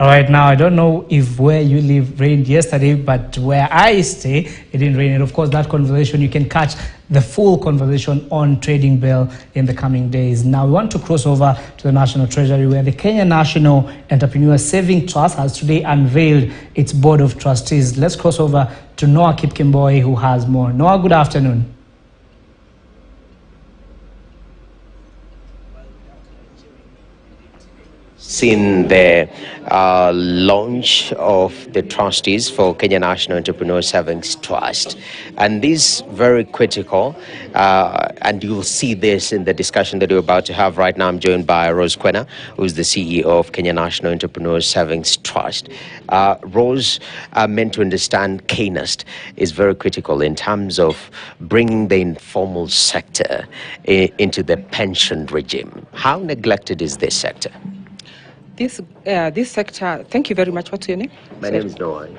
All right, now I don't know if where you live rained yesterday, but where I stay, it didn't rain. And of course, that conversation, you can catch the full conversation on Trading Bell in the coming days. Now, we want to cross over to the National Treasury, where the KTN National Entrepreneur Savings Trust has today unveiled its Board of Trustees. Let's cross over to Noah Kipkemboi, who has more. Noah, good afternoon. Seen the launch of the trustees for Kenya National Entrepreneur Savings Trust, and this is very critical, and you'll see this in the discussion that we're about to have right now. I'm joined by Rose Kwena, who's the CEO of Kenya National Entrepreneur Savings Trust. Rose, meant to understand KNEST is very critical in terms of bringing the informal sector into the pension regime. How neglected is this sector? This sector, thank you very much. What's your name? My name is Noah.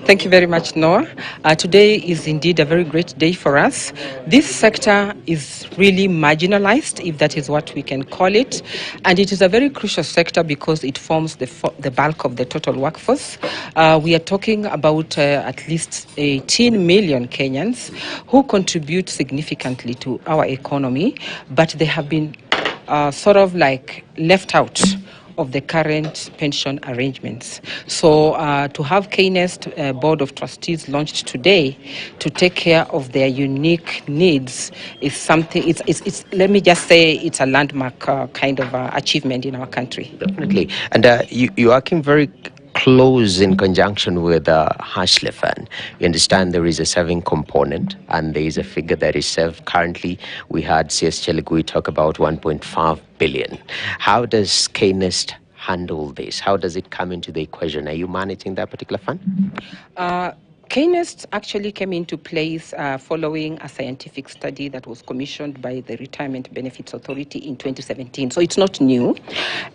Thank you very much, Noah. Today is indeed a very great day for us. This sector is really marginalized, if that is what we can call it. And it is a very crucial sector because it forms the bulk of the total workforce. We are talking about at least 18 million Kenyans who contribute significantly to our economy, but they have been sort of like left out of the current pension arrangements. So to have KNEST Board of Trustees launched today to take care of their unique needs is something, it's let me just say it's a landmark kind of achievement in our country. Definitely. And you're working very close in conjunction with Ashley Fund. We understand there is a saving component and there is a figure that is saved. Currently, we had CS Cheligui talk about 1.5 billion. How does KNEST handle this? How does it come into the equation? Are you managing that particular fund? KNEST actually came into place following a scientific study that was commissioned by the Retirement Benefits Authority in 2017. So it's not new.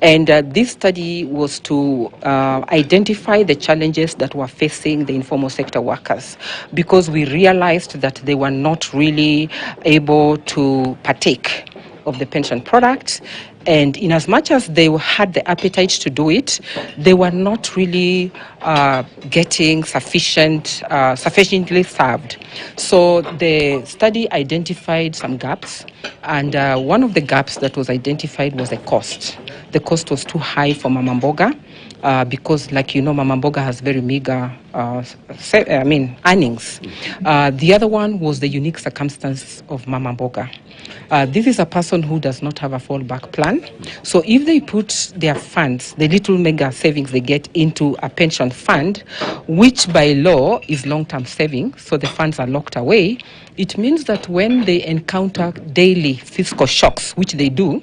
And this study was to identify the challenges that were facing the informal sector workers, because we realized that they were not really able to partake of the pension product. And in as much as they had the appetite to do it, they were not really getting sufficiently served. So the study identified some gaps, and one of the gaps that was identified was the cost. The cost was too high for Mama Mboga, because, like you know, Mama Mboga has very meager earnings. The other one was the unique circumstance of Mama Mboga. This is a person who does not have a fallback plan. So if they put their funds, the little mega savings they get, into a pension fund, which by law is long-term saving, so the funds are locked away, it means that when they encounter daily fiscal shocks, which they do,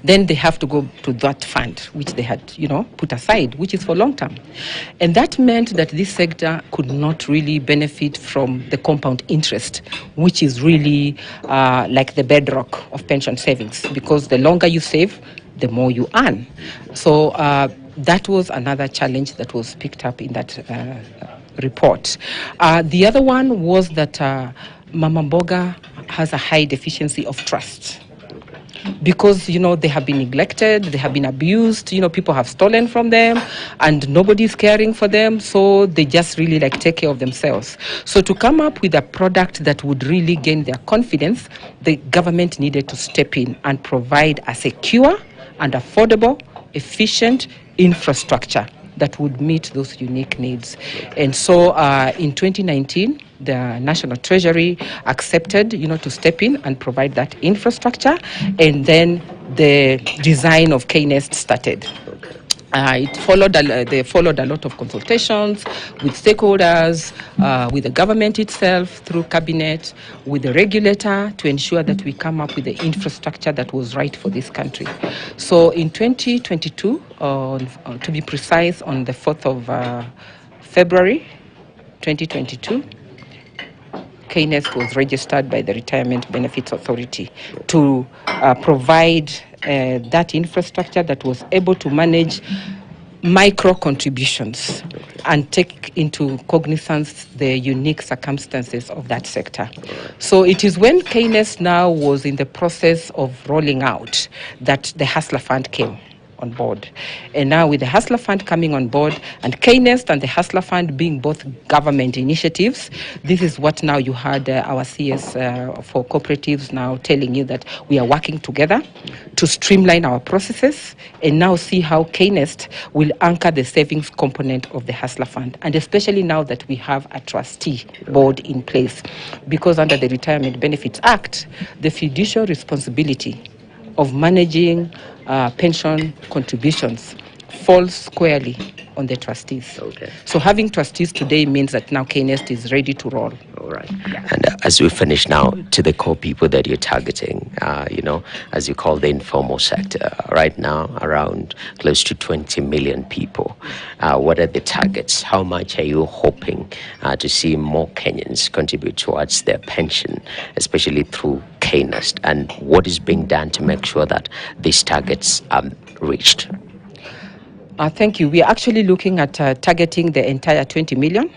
then they have to go to that fund, which they had, put aside, which is for long term. And that meant that this sector could not really benefit from the compound interest, which is really like the bedrock of pension savings, because the longer you save, the more you earn. So that was another challenge that was picked up in that report. The other one was that Mama Mboga has a high deficiency of trust, because they have been neglected, they have been abused, people have stolen from them and nobody's caring for them, so they just really take care of themselves. So to come up with a product that would really gain their confidence, the government needed to step in and provide a secure and affordable, efficient infrastructure that would meet those unique needs. And so in 2019, the National Treasury accepted, to step in and provide that infrastructure, and then the design of KNEST started. They followed a lot of consultations with stakeholders, with the government itself, through cabinet, with the regulator, to ensure that we come up with the infrastructure that was right for this country. So in 2022, to be precise, on the 4th of February 2022, KNEST was registered by the Retirement Benefits Authority to provide that infrastructure that was able to manage micro contributions and take into cognizance the unique circumstances of that sector. So it is when KNEST now was in the process of rolling out that the Hustler Fund came on board. And now with the Hustler Fund coming on board, and KNEST and the Hustler Fund being both government initiatives, this is what now you heard our CS for cooperatives now telling you that we are working together to streamline our processes and now see how KNEST will anchor the savings component of the Hustler Fund, and especially now that we have a trustee board in place, because under the Retirement Benefits Act, the fiduciary responsibility of managing pension contributions falls squarely on the trustees. Okay. So having trustees today means that now KNEST is ready to roll. All right. And as we finish now, to the core people that you're targeting, as you call the informal sector, right now around close to 20 million people. What are the targets? How much are you hoping to see more Kenyans contribute towards their pension, especially through KNEST? And what is being done to make sure that these targets are reached? Thank you. We are actually looking at targeting the entire 20 million.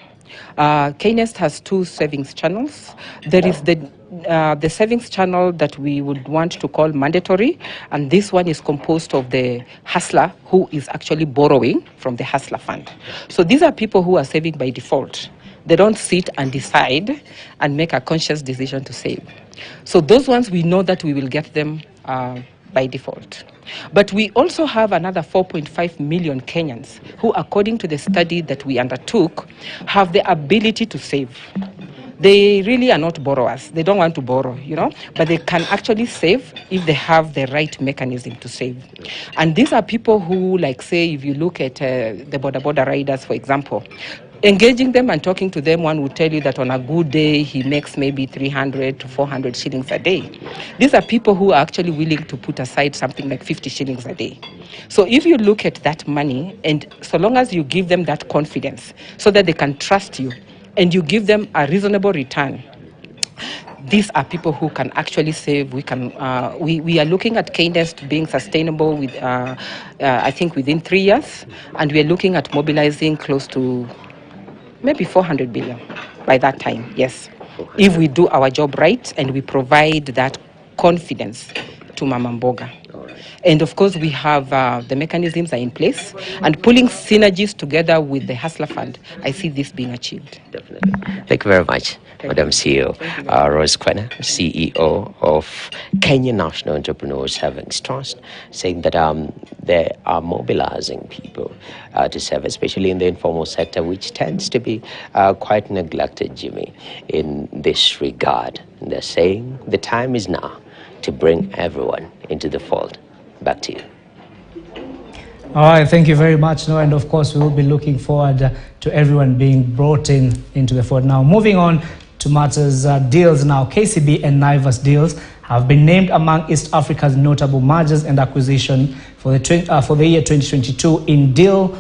KNEST has two savings channels. There is the savings channel that we would want to call mandatory, and this one is composed of the hustler who is actually borrowing from the Hustler Fund. So these are people who are saving by default. They don't sit and decide and make a conscious decision to save. So those ones, we know that we will get them by default. But we also have another 4.5 million Kenyans who, according to the study that we undertook, have the ability to save. They really are not borrowers. They don't want to borrow, but they can actually save if they have the right mechanism to save. And these are people who, like, say, if you look at the border riders, for example, engaging them and talking to them, one would tell you that on a good day, he makes maybe 300 to 400 shillings a day. These are people who are actually willing to put aside something like 50 shillings a day. So if you look at that money, and so long as you give them that confidence so that they can trust you, and you give them a reasonable return, these are people who can actually save. We are looking at KNEST being sustainable with, I think, within 3 years, and we are looking at mobilizing close to maybe 400 billion by that time, yes. If we do our job right and we provide that confidence to Mama Mboga. And of course, we have the mechanisms are in place, and pulling synergies together with the Hustler Fund, I see this being achieved. Definitely. Thank you very much, Madam CEO. Rose Kwena, CEO of Kenya National Entrepreneur Savings Trust, saying that they are mobilizing people to serve, especially in the informal sector, which tends to be quite neglected, Jimmy, in this regard. And they're saying the time is now to bring everyone into the fold. Back to you. All right, thank you very much. And of course, we will be looking forward to everyone being brought into the fold. Now, moving on to matters deals now. KCB and Naivas deals have been named among East Africa's notable mergers and acquisition for the year 2022 in deal